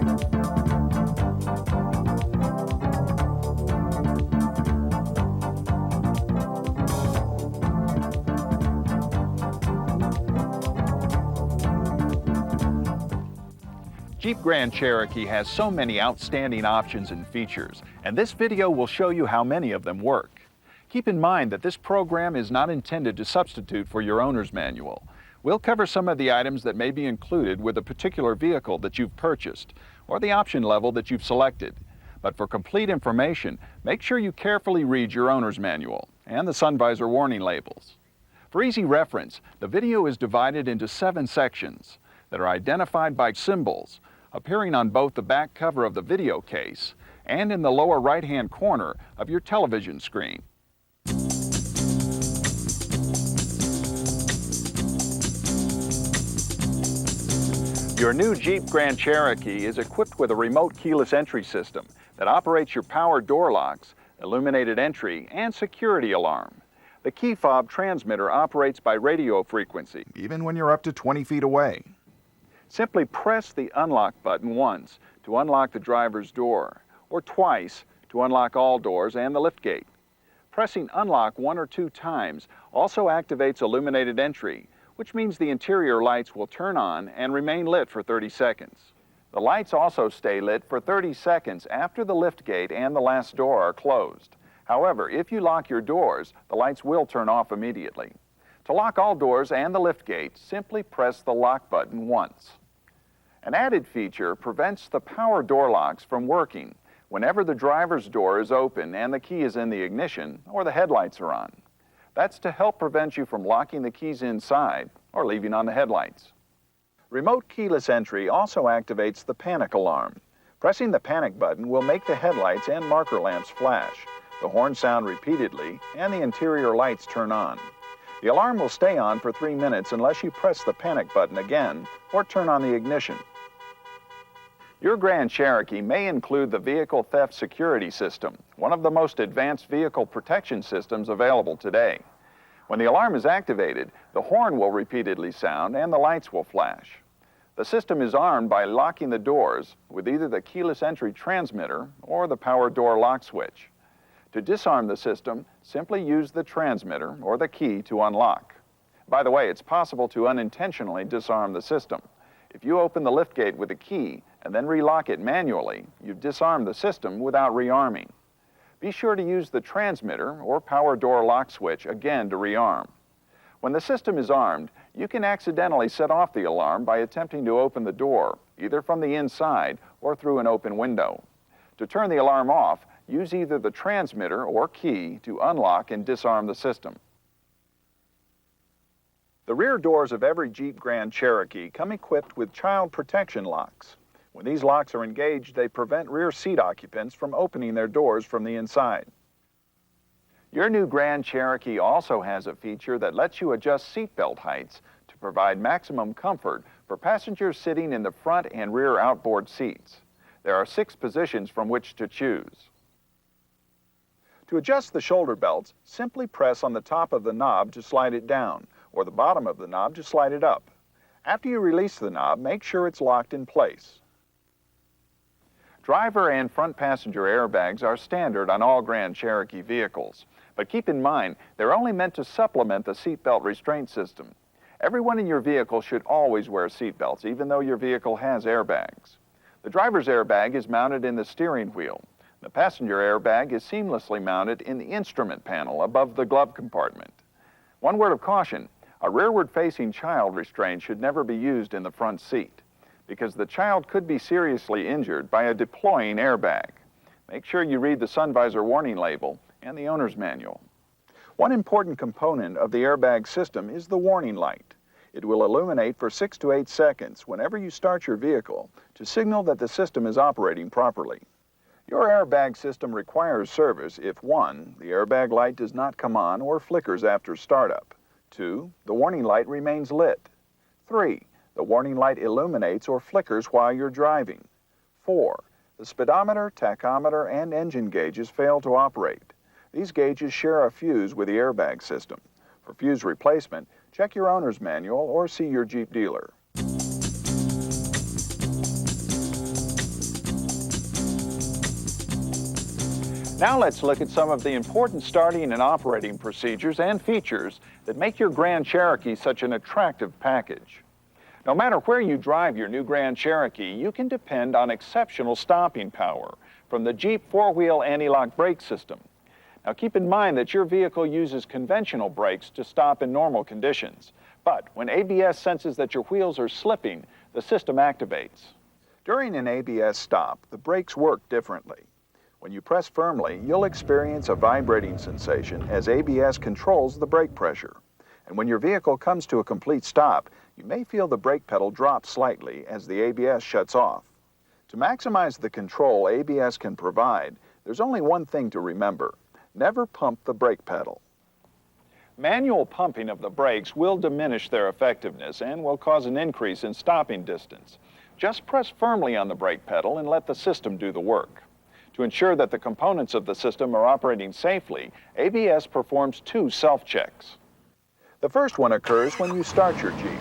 Jeep Grand Cherokee has so many outstanding options and features, and this video will show you how many of them work. Keep in mind that this program is not intended to substitute for your owner's manual. We'll cover some of the items that may be included with a particular vehicle that you've purchased, or the option level that you've selected. But for complete information, make sure you carefully read your owner's manual and the sun visor warning labels. For easy reference, the video is divided into 7 sections that are identified by symbols, appearing on both the back cover of the video case and in the lower right-hand corner of your television screen. Your new Jeep Grand Cherokee is equipped with a remote keyless entry system that operates your power door locks, illuminated entry, and security alarm. The key fob transmitter operates by radio frequency, even when you're up to 20 feet away. Simply press the unlock button once to unlock the driver's door, or twice to unlock all doors and the liftgate. Pressing unlock 1 or 2 times also activates illuminated entry, which means the interior lights will turn on and remain lit for 30 seconds. The lights also stay lit for 30 seconds after the liftgate and the last door are closed. However, if you lock your doors, the lights will turn off immediately. To lock all doors and the liftgate, simply press the lock button once. An added feature prevents the power door locks from working whenever the driver's door is open and the key is in the ignition or the headlights are on. That's to help prevent you from locking the keys inside or leaving on the headlights. Remote keyless entry also activates the panic alarm. Pressing the panic button will make the headlights and marker lamps flash, the horn sound repeatedly, and the interior lights turn on. The alarm will stay on for 3 minutes unless you press the panic button again or turn on the ignition. Your Grand Cherokee may include the Vehicle Theft Security System, one of the most advanced vehicle protection systems available today. When the alarm is activated, the horn will repeatedly sound and the lights will flash. The system is armed by locking the doors with either the keyless entry transmitter or the power door lock switch. To disarm the system, simply use the transmitter or the key to unlock. By the way, it's possible to unintentionally disarm the system. If you open the liftgate with a key and then relock it manually, you've disarmed the system without rearming. Be sure to use the transmitter or power door lock switch again to rearm. When the system is armed, you can accidentally set off the alarm by attempting to open the door, either from the inside or through an open window. To turn the alarm off, use either the transmitter or key to unlock and disarm the system. The rear doors of every Jeep Grand Cherokee come equipped with child protection locks. When these locks are engaged, they prevent rear seat occupants from opening their doors from the inside. Your new Grand Cherokee also has a feature that lets you adjust seatbelt heights to provide maximum comfort for passengers sitting in the front and rear outboard seats. There are 6 positions from which to choose. To adjust the shoulder belts, simply press on the top of the knob to slide it down, or the bottom of the knob to slide it up. After you release the knob, make sure it's locked in place. Driver and front passenger airbags are standard on all Grand Cherokee vehicles, but keep in mind they're only meant to supplement the seatbelt restraint system. Everyone in your vehicle should always wear seatbelts, even though your vehicle has airbags. The driver's airbag is mounted in the steering wheel. The passenger airbag is seamlessly mounted in the instrument panel above the glove compartment. One word of caution, a rearward-facing child restraint should never be used in the front seat, because the child could be seriously injured by a deploying airbag. Make sure you read the sun visor warning label and the owner's manual. One important component of the airbag system is the warning light. It will illuminate for 6 to 8 seconds whenever you start your vehicle to signal that the system is operating properly. Your airbag system requires service if 1, the airbag light does not come on or flickers after startup. 2, the warning light remains lit. 3, the warning light illuminates or flickers while you're driving. 4, the speedometer, tachometer, and engine gauges fail to operate. These gauges share a fuse with the airbag system. For fuse replacement, check your owner's manual or see your Jeep dealer. Now let's look at some of the important starting and operating procedures and features that make your Grand Cherokee such an attractive package. No matter where you drive your new Grand Cherokee, you can depend on exceptional stopping power from the Jeep four-wheel anti-lock brake system. Now keep in mind that your vehicle uses conventional brakes to stop in normal conditions, but when ABS senses that your wheels are slipping, the system activates. During an ABS stop, the brakes work differently. When you press firmly, you'll experience a vibrating sensation as ABS controls the brake pressure. And when your vehicle comes to a complete stop, you may feel the brake pedal drop slightly as the ABS shuts off. To maximize the control ABS can provide, there's only one thing to remember: never pump the brake pedal. Manual pumping of the brakes will diminish their effectiveness and will cause an increase in stopping distance. Just press firmly on the brake pedal and let the system do the work. To ensure that the components of the system are operating safely, ABS performs two self-checks. The first one occurs when you start your Jeep.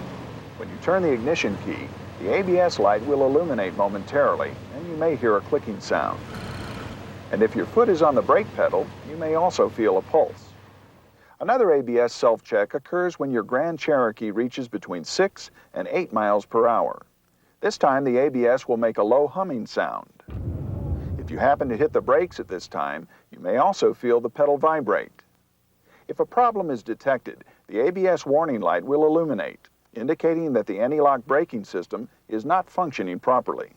When you turn the ignition key, the ABS light will illuminate momentarily, and you may hear a clicking sound. And if your foot is on the brake pedal, you may also feel a pulse. Another ABS self-check occurs when your Grand Cherokee reaches between 6 and 8 miles per hour. This time the ABS will make a low humming sound. If you happen to hit the brakes at this time, you may also feel the pedal vibrate. If a problem is detected, the ABS warning light will illuminate, indicating that the anti-lock braking system is not functioning properly.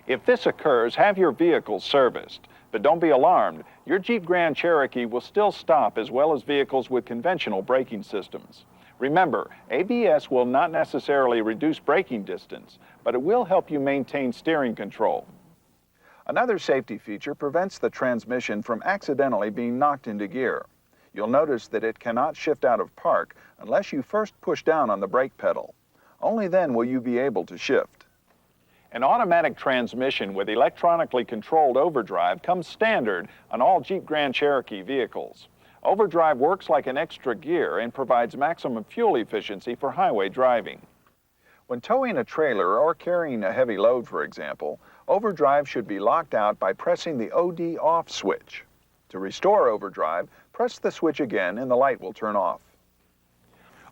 If this occurs, have your vehicle serviced. But don't be alarmed, your Jeep Grand Cherokee will still stop as well as vehicles with conventional braking systems. Remember, ABS will not necessarily reduce braking distance, but it will help you maintain steering control. Another safety feature prevents the transmission from accidentally being knocked into gear. You'll notice that it cannot shift out of park unless you first push down on the brake pedal. Only then will you be able to shift. An automatic transmission with electronically controlled overdrive comes standard on all Jeep Grand Cherokee vehicles. Overdrive works like an extra gear and provides maximum fuel efficiency for highway driving. When towing a trailer or carrying a heavy load, for example, overdrive should be locked out by pressing the OD off switch. To restore overdrive, press the switch again and the light will turn off.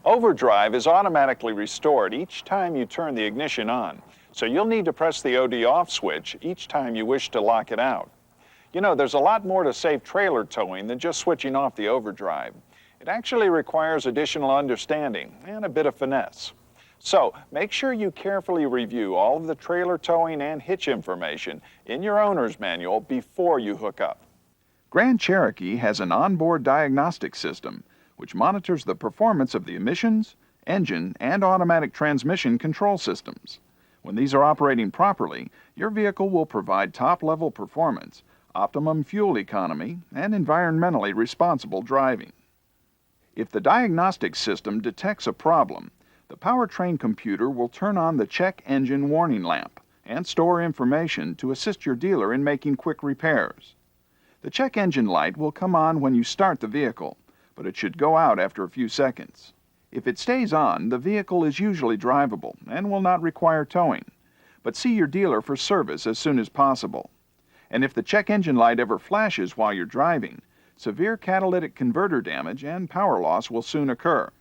Overdrive is automatically restored each time you turn the ignition on, so you'll need to press the OD off switch each time you wish to lock it out. You know, there's a lot more to safe trailer towing than just switching off the overdrive. It actually requires additional understanding and a bit of finesse. So make sure you carefully review all of the trailer towing and hitch information in your owner's manual before you hook up. Grand Cherokee has an onboard diagnostic system which monitors the performance of the emissions, engine, and automatic transmission control systems. When these are operating properly, your vehicle will provide top-level performance, optimum fuel economy, and environmentally responsible driving. If the diagnostic system detects a problem, the powertrain computer will turn on the check engine warning lamp and store information to assist your dealer in making quick repairs. The check engine light will come on when you start the vehicle, but it should go out after a few seconds. If it stays on, the vehicle is usually drivable and will not require towing, but see your dealer for service as soon as possible. And if the check engine light ever flashes while you're driving, severe catalytic converter damage and power loss will soon occur.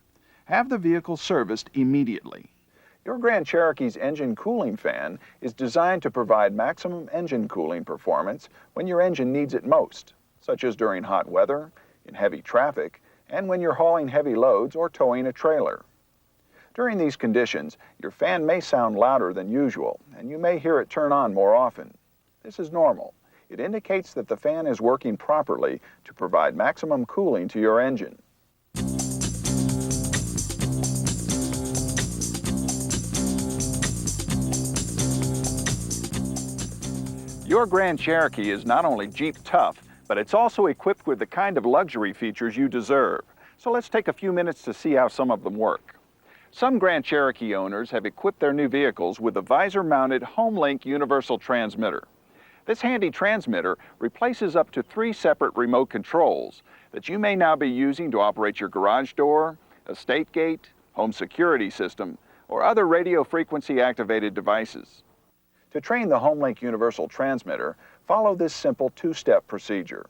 Have the vehicle serviced immediately. Your Grand Cherokee's engine cooling fan is designed to provide maximum engine cooling performance when your engine needs it most, such as during hot weather, in heavy traffic, and when you're hauling heavy loads or towing a trailer. During these conditions, your fan may sound louder than usual, and you may hear it turn on more often. This is normal. It indicates that the fan is working properly to provide maximum cooling to your engine. Your Grand Cherokee is not only Jeep tough, but it's also equipped with the kind of luxury features you deserve. So let's take a few minutes to see how some of them work. Some Grand Cherokee owners have equipped their new vehicles with a visor-mounted HomeLink universal transmitter. This handy transmitter replaces up to 3 separate remote controls that you may now be using to operate your garage door, estate gate, home security system, or other radio frequency activated devices. To train the HomeLink universal transmitter, follow this simple two-step procedure.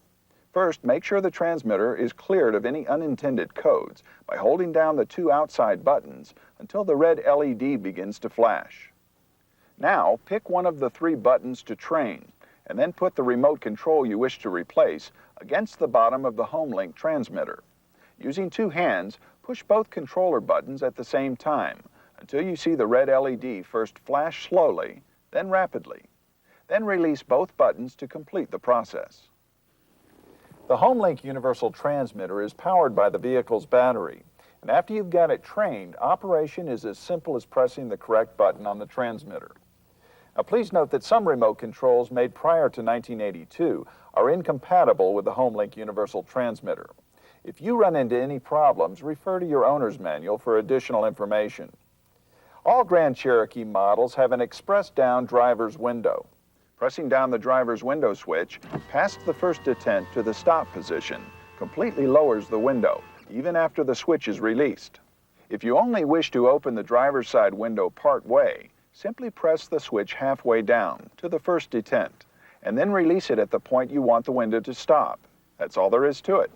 First, make sure the transmitter is cleared of any unintended codes by holding down the two outside buttons until the red LED begins to flash. Now, pick one of the three buttons to train, and then put the remote control you wish to replace against the bottom of the HomeLink transmitter. Using two hands, push both controller buttons at the same time until you see the red LED first flash slowly, then rapidly. Then release both buttons to complete the process. The HomeLink universal transmitter is powered by the vehicle's battery, and after you've got it trained, operation is as simple as pressing the correct button on the transmitter. Now please note that some remote controls made prior to 1982 are incompatible with the HomeLink universal transmitter. If you run into any problems, refer to your owner's manual for additional information. All Grand Cherokee models have an express down driver's window. Pressing down the driver's window switch past the first detent to the stop position completely lowers the window, even after the switch is released. If you only wish to open the driver's side window part way, simply press the switch halfway down to the first detent, and then release it at the point you want the window to stop. That's all there is to it.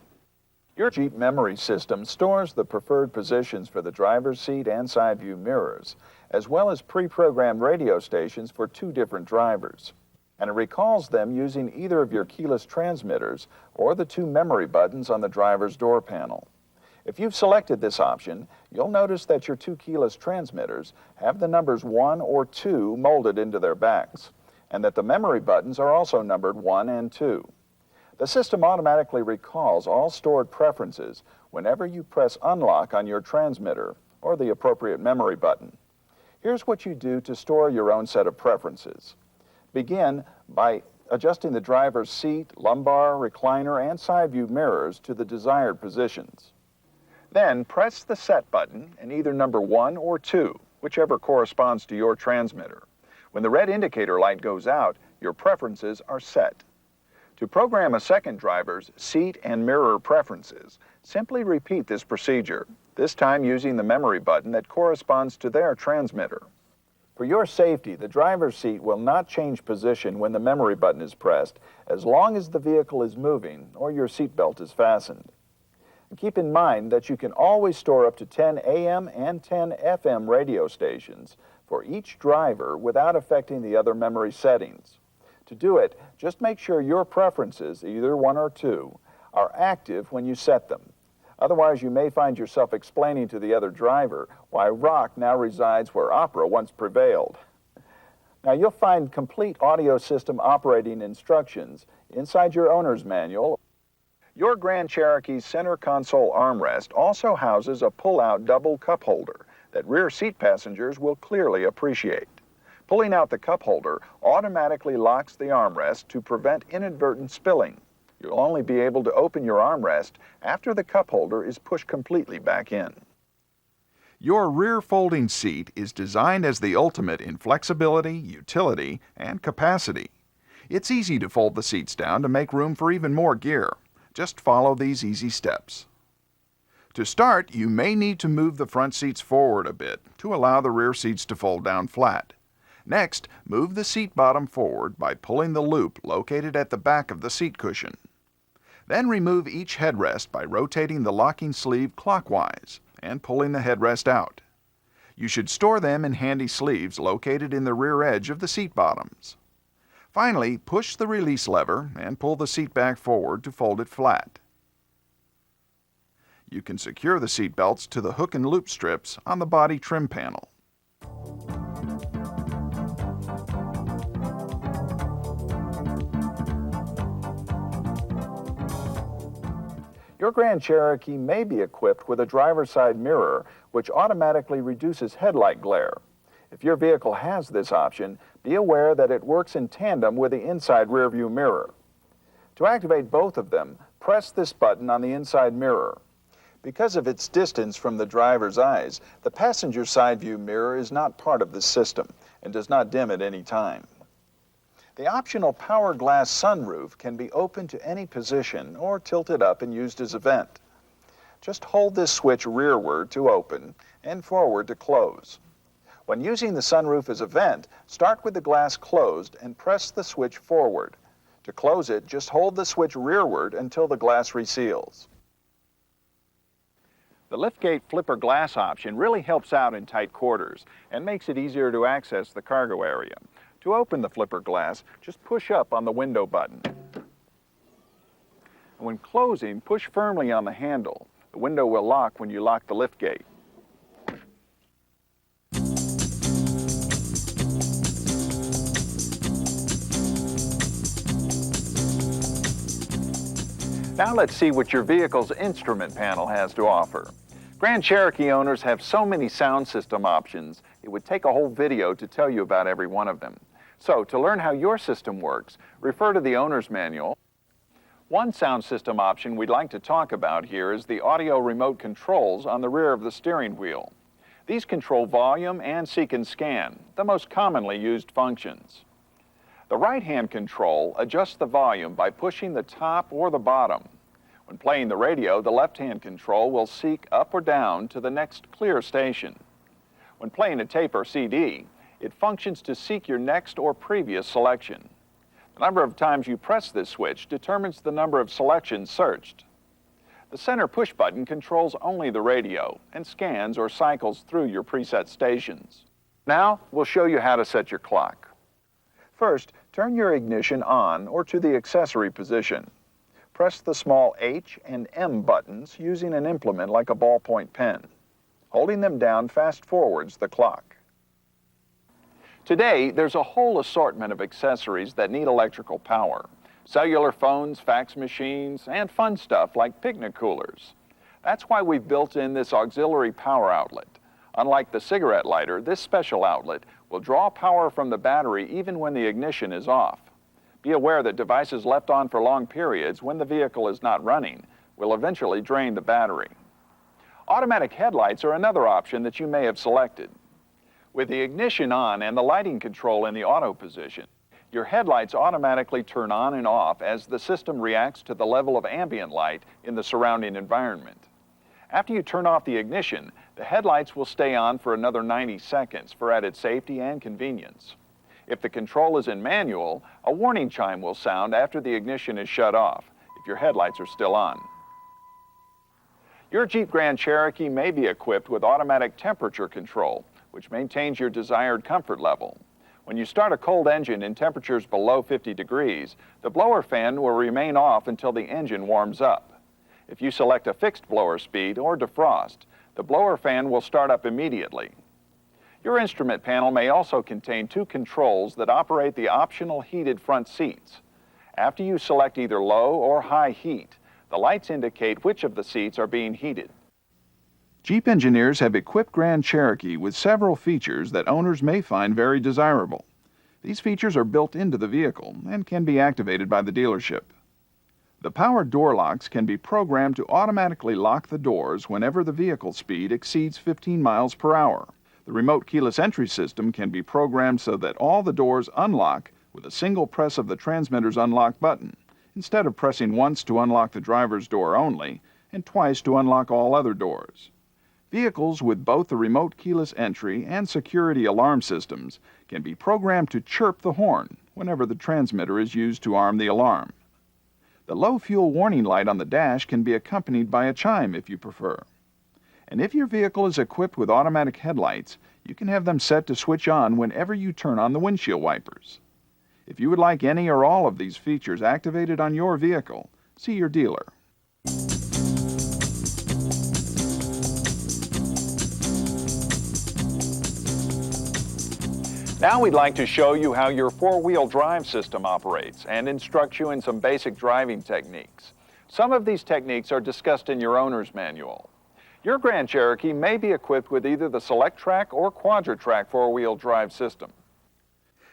Your Jeep memory system stores the preferred positions for the driver's seat and side view mirrors, as well as pre-programmed radio stations for two different drivers. And it recalls them using either of your keyless transmitters or the two memory buttons on the driver's door panel. If you've selected this option, you'll notice that your two keyless transmitters have the numbers 1 or 2 molded into their backs, and that the memory buttons are also numbered 1 and 2. The system automatically recalls all stored preferences whenever you press unlock on your transmitter or the appropriate memory button. Here's what you do to store your own set of preferences. Begin by adjusting the driver's seat, lumbar, recliner, and side view mirrors to the desired positions. Then press the set button and either number 1 or 2, whichever corresponds to your transmitter. When the red indicator light goes out, your preferences are set. To program a second driver's seat and mirror preferences, simply repeat this procedure, this time using the memory button that corresponds to their transmitter. For your safety, the driver's seat will not change position when the memory button is pressed, as long as the vehicle is moving or your seatbelt is fastened. And keep in mind that you can always store up to 10 AM and 10 FM radio stations for each driver without affecting the other memory settings. To do it, just make sure your preferences, either 1 or 2, are active when you set them. Otherwise, you may find yourself explaining to the other driver why rock now resides where opera once prevailed. Now, you'll find complete audio system operating instructions inside your owner's manual. Your Grand Cherokee's center console armrest also houses a pull-out double cup holder that rear seat passengers will clearly appreciate. Pulling out the cup holder automatically locks the armrest to prevent inadvertent spilling. You'll only be able to open your armrest after the cup holder is pushed completely back in. Your rear folding seat is designed as the ultimate in flexibility, utility, and capacity. It's easy to fold the seats down to make room for even more gear. Just follow these easy steps. To start, you may need to move the front seats forward a bit to allow the rear seats to fold down flat. Next, move the seat bottom forward by pulling the loop located at the back of the seat cushion. Then remove each headrest by rotating the locking sleeve clockwise and pulling the headrest out. You should store them in handy sleeves located in the rear edge of the seat bottoms. Finally, push the release lever and pull the seat back forward to fold it flat. You can secure the seat belts to the hook and loop strips on the body trim panel. Your Grand Cherokee may be equipped with a driver's side mirror, which automatically reduces headlight glare. If your vehicle has this option, be aware that it works in tandem with the inside rearview mirror. To activate both of them, press this button on the inside mirror. Because of its distance from the driver's eyes, the passenger side view mirror is not part of the system and does not dim at any time. The optional power glass sunroof can be opened to any position or tilted up and used as a vent. Just hold this switch rearward to open and forward to close. When using the sunroof as a vent, start with the glass closed and press the switch forward. To close it, just hold the switch rearward until the glass reseals. The Liftgate flipper glass option really helps out in tight quarters and makes it easier to access the cargo area. To open the flipper glass, just push up on the window button. When closing, push firmly on the handle. The window will lock when you lock the liftgate. Now let's see what your vehicle's instrument panel has to offer. Grand Cherokee owners have so many sound system options, it would take a whole video to tell you about every one of them. So, to learn how your system works, refer to the owner's manual. One sound system option we'd like to talk about here is the audio remote controls on the rear of the steering wheel. These control volume and seek and scan, the most commonly used functions. The right-hand control adjusts the volume by pushing the top or the bottom. When playing the radio, the left-hand control will seek up or down to the next clear station. When playing a tape or CD, it functions to seek your next or previous selection. The number of times you press this switch determines the number of selections searched. The center push button controls only the radio and scans or cycles through your preset stations. Now, we'll show you how to set your clock. First, turn your ignition on or to the accessory position. Press the small H and M buttons using an implement like a ballpoint pen. Holding them down fast forwards the clock. Today, there's a whole assortment of accessories that need electrical power. Cellular phones, fax machines, and fun stuff like picnic coolers. That's why we've built in this auxiliary power outlet. Unlike the cigarette lighter, this special outlet will draw power from the battery even when the ignition is off. Be aware that devices left on for long periods when the vehicle is not running will eventually drain the battery. Automatic headlights are another option that you may have selected. With the ignition on and the lighting control in the auto position, your headlights automatically turn on and off as the system reacts to the level of ambient light in the surrounding environment. After you turn off the ignition, the headlights will stay on for another 90 seconds for added safety and convenience. If the control is in manual, a warning chime will sound after the ignition is shut off, if your headlights are still on. Your Jeep Grand Cherokee may be equipped with automatic temperature control, which maintains your desired comfort level. When you start a cold engine in temperatures below 50 degrees, the blower fan will remain off until the engine warms up. If you select a fixed blower speed or defrost, the blower fan will start up immediately. Your instrument panel may also contain two controls that operate the optional heated front seats. After you select either low or high heat, the lights indicate which of the seats are being heated. Jeep engineers have equipped Grand Cherokee with several features that owners may find very desirable. These features are built into the vehicle and can be activated by the dealership. The power door locks can be programmed to automatically lock the doors whenever the vehicle speed exceeds 15 miles per hour. The remote keyless entry system can be programmed so that all the doors unlock with a single press of the transmitter's unlock button, instead of pressing once to unlock the driver's door only and twice to unlock all other doors. Vehicles with both the remote keyless entry and security alarm systems can be programmed to chirp the horn whenever the transmitter is used to arm the alarm. The low fuel warning light on the dash can be accompanied by a chime if you prefer. And if your vehicle is equipped with automatic headlights, you can have them set to switch on whenever you turn on the windshield wipers. If you would like any or all of these features activated on your vehicle, see your dealer. Now we'd like to show you how your four-wheel drive system operates and instruct you in some basic driving techniques. Some of these techniques are discussed in your owner's manual. Your Grand Cherokee may be equipped with either the Select-Track or Quadra-Track four-wheel drive system.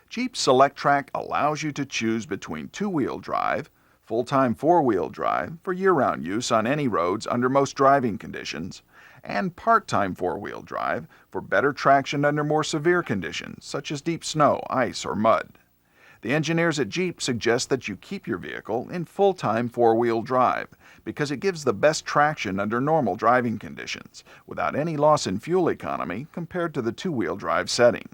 Jeep Select-Track allows you to choose between two-wheel drive, full-time four-wheel drive for year-round use on any roads under most driving conditions, and part-time four-wheel drive for better traction under more severe conditions, such as deep snow, ice, or mud. The engineers at Jeep suggest that you keep your vehicle in full-time four-wheel drive because it gives the best traction under normal driving conditions without any loss in fuel economy compared to the two-wheel drive setting.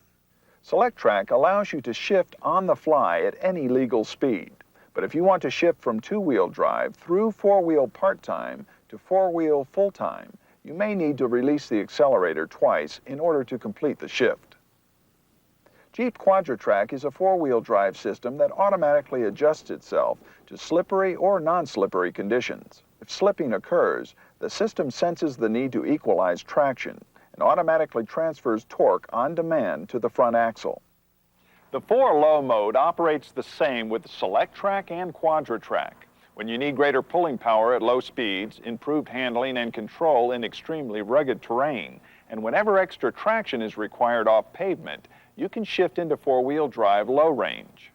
Select Track allows you to shift on the fly at any legal speed. But if you want to shift from two-wheel drive through four-wheel part-time to four-wheel full-time, you may need to release the accelerator twice in order to complete the shift. Jeep QuadraTrack is a four-wheel drive system that automatically adjusts itself to slippery or non-slippery conditions. If slipping occurs, the system senses the need to equalize traction and automatically transfers torque on demand to the front axle. The 4-low mode operates the same with Select Track and QuadraTrack. When you need greater pulling power at low speeds, improved handling and control in extremely rugged terrain, and whenever extra traction is required off pavement, you can shift into four-wheel drive low range.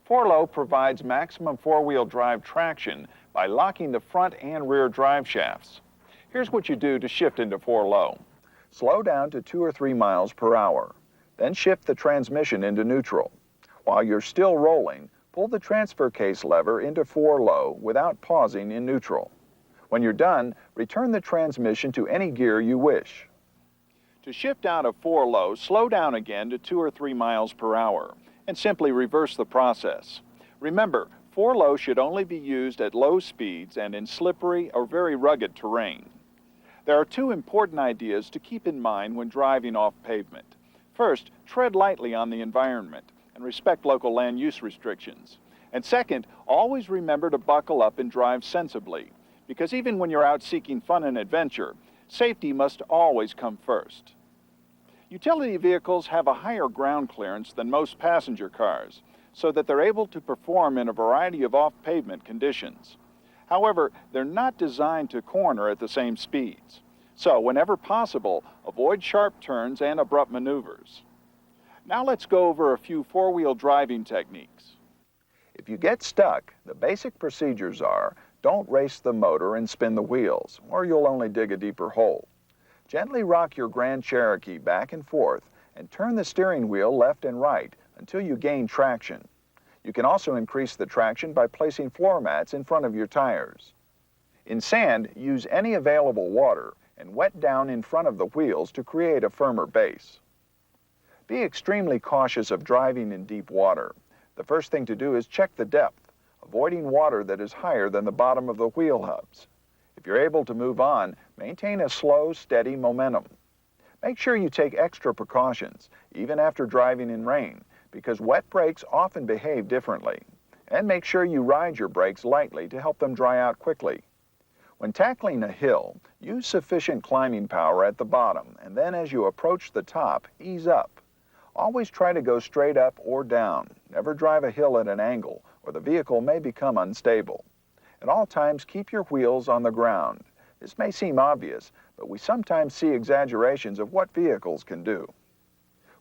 4-low provides maximum four-wheel drive traction by locking the front and rear drive shafts. Here's what you do to shift into 4-low. Slow down to 2 or 3 miles per hour. Then shift the transmission into neutral. While you're still rolling, pull the transfer case lever into 4-low without pausing in neutral. When you're done, return the transmission to any gear you wish. To shift out of 4-low, slow down again to 2 or 3 miles per hour and simply reverse the process. Remember, 4-low should only be used at low speeds and in slippery or very rugged terrain. There are 2 important ideas to keep in mind when driving off pavement. First, tread lightly on the environment and respect local land use restrictions. And second, always remember to buckle up and drive sensibly, because even when you're out seeking fun and adventure, safety must always come first. Utility vehicles have a higher ground clearance than most passenger cars, so that they're able to perform in a variety of off-pavement conditions. However, they're not designed to corner at the same speeds. So, whenever possible, avoid sharp turns and abrupt maneuvers. Now let's go over a few four-wheel driving techniques. If you get stuck, the basic procedures are: don't race the motor and spin the wheels, or you'll only dig a deeper hole. Gently rock your Grand Cherokee back and forth and turn the steering wheel left and right until you gain traction. You can also increase the traction by placing floor mats in front of your tires. In sand, use any available water and wet down in front of the wheels to create a firmer base. Be extremely cautious of driving in deep water. The first thing to do is check the depth, avoiding water that is higher than the bottom of the wheel hubs. If you're able to move on, maintain a slow, steady momentum. Make sure you take extra precautions, even after driving in rain, because wet brakes often behave differently. And make sure you ride your brakes lightly to help them dry out quickly. When tackling a hill, use sufficient climbing power at the bottom, and then as you approach the top, ease up. Always try to go straight up or down. Never drive a hill at an angle, or the vehicle may become unstable. At all times, keep your wheels on the ground. This may seem obvious, but we sometimes see exaggerations of what vehicles can do.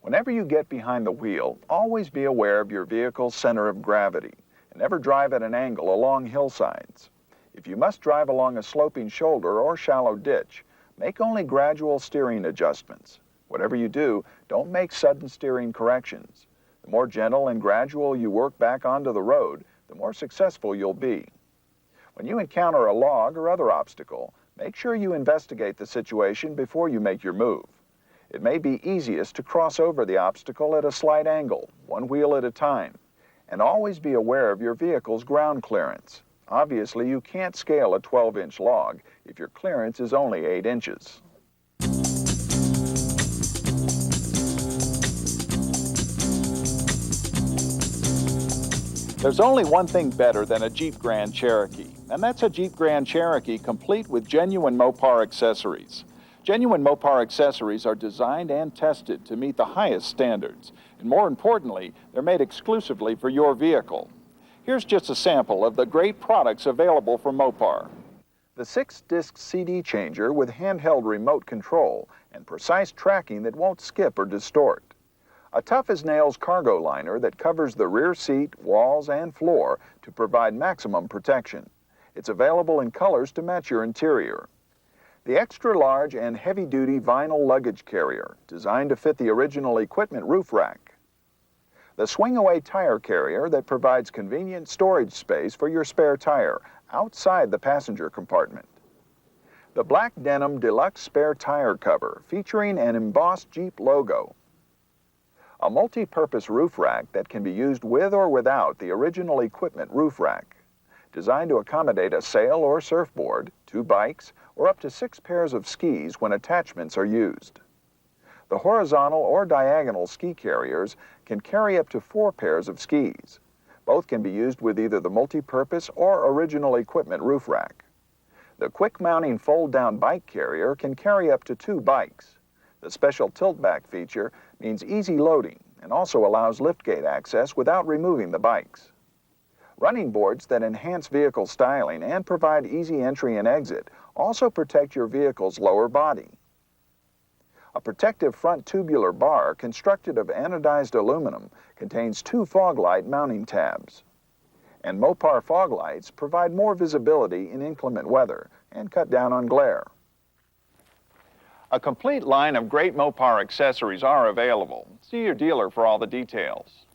Whenever you get behind the wheel, always be aware of your vehicle's center of gravity, and never drive at an angle along hillsides. If you must drive along a sloping shoulder or shallow ditch, make only gradual steering adjustments. Whatever you do, don't make sudden steering corrections. The more gentle and gradual you work back onto the road, the more successful you'll be. When you encounter a log or other obstacle, make sure you investigate the situation before you make your move. It may be easiest to cross over the obstacle at a slight angle, one wheel at a time, and always be aware of your vehicle's ground clearance. Obviously, you can't scale a 12-inch log if your clearance is only 8 inches. There's only one thing better than a Jeep Grand Cherokee, and that's a Jeep Grand Cherokee complete with genuine Mopar accessories. Genuine Mopar accessories are designed and tested to meet the highest standards, and more importantly, they're made exclusively for your vehicle. Here's just a sample of the great products available from Mopar. The 6-disc CD changer with handheld remote control and precise tracking that won't skip or distort. A tough-as-nails cargo liner that covers the rear seat, walls, and floor to provide maximum protection. It's available in colors to match your interior. The extra-large and heavy-duty vinyl luggage carrier, designed to fit the original equipment roof rack. the swing-away tire carrier that provides convenient storage space for your spare tire outside the passenger compartment. The black denim deluxe spare tire cover featuring an embossed Jeep logo. A multi-purpose roof rack that can be used with or without the original equipment roof rack, designed to accommodate a sail or surfboard, 2 bikes, or up to 6 pairs of skis when attachments are used. The horizontal or diagonal ski carriers can carry up to 4 pairs of skis. Both can be used with either the multi-purpose or original equipment roof rack. The quick mounting fold-down bike carrier can carry up to 2 bikes. The special tilt-back feature means easy loading and also allows liftgate access without removing the bikes. Running boards that enhance vehicle styling and provide easy entry and exit also protect your vehicle's lower body. A protective front tubular bar constructed of anodized aluminum contains 2 fog light mounting tabs. And Mopar fog lights provide more visibility in inclement weather and cut down on glare. A complete line of great Mopar accessories are available. See your dealer for all the details.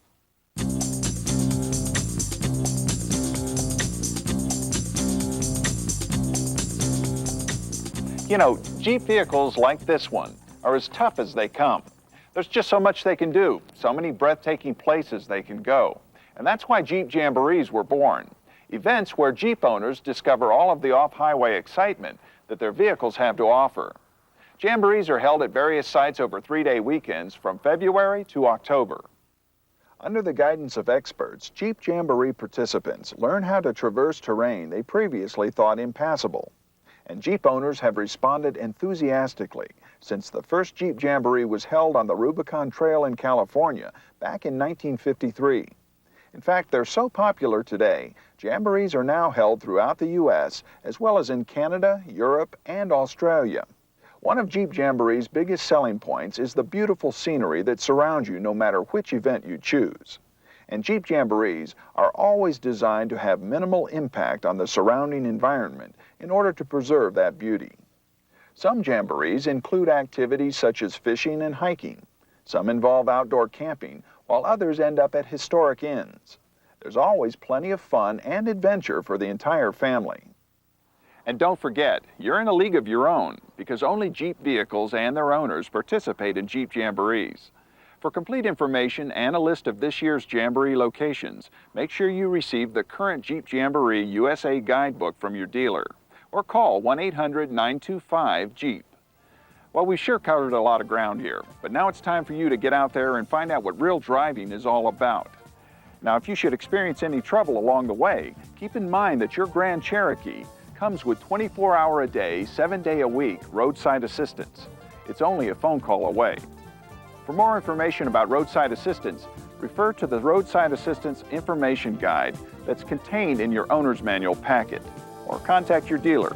You know, Jeep vehicles like this one are as tough as they come. There's just so much they can do, so many breathtaking places they can go. And that's why Jeep Jamborees were born. Events where Jeep owners discover all of the off-highway excitement that their vehicles have to offer. Jamborees are held at various sites over 3-day weekends from February to October. Under the guidance of experts, Jeep Jamboree participants learn how to traverse terrain they previously thought impassable. And Jeep owners have responded enthusiastically since the first Jeep Jamboree was held on the Rubicon Trail in California back in 1953. In fact, they're so popular today, Jamborees are now held throughout the U.S. as well as in Canada, Europe, and Australia. One of Jeep Jamboree's biggest selling points is the beautiful scenery that surrounds you no matter which event you choose. And Jeep Jamborees are always designed to have minimal impact on the surrounding environment in order to preserve that beauty. Some Jamborees include activities such as fishing and hiking. Some involve outdoor camping, while others end up at historic inns. There's always plenty of fun and adventure for the entire family. And don't forget, you're in a league of your own because only Jeep vehicles and their owners participate in Jeep Jamborees. For complete information and a list of this year's Jamboree locations, make sure you receive the current Jeep Jamboree USA guidebook from your dealer or call 1-800-925-JEEP. Well, we sure covered a lot of ground here, but now it's time for you to get out there and find out what real driving is all about. Now, if you should experience any trouble along the way, keep in mind that your Grand Cherokee comes with 24-hour-a-day, 7-day-a-week roadside assistance. It's only a phone call away. For more information about roadside assistance, refer to the Roadside Assistance Information Guide that's contained in your owner's manual packet, or contact your dealer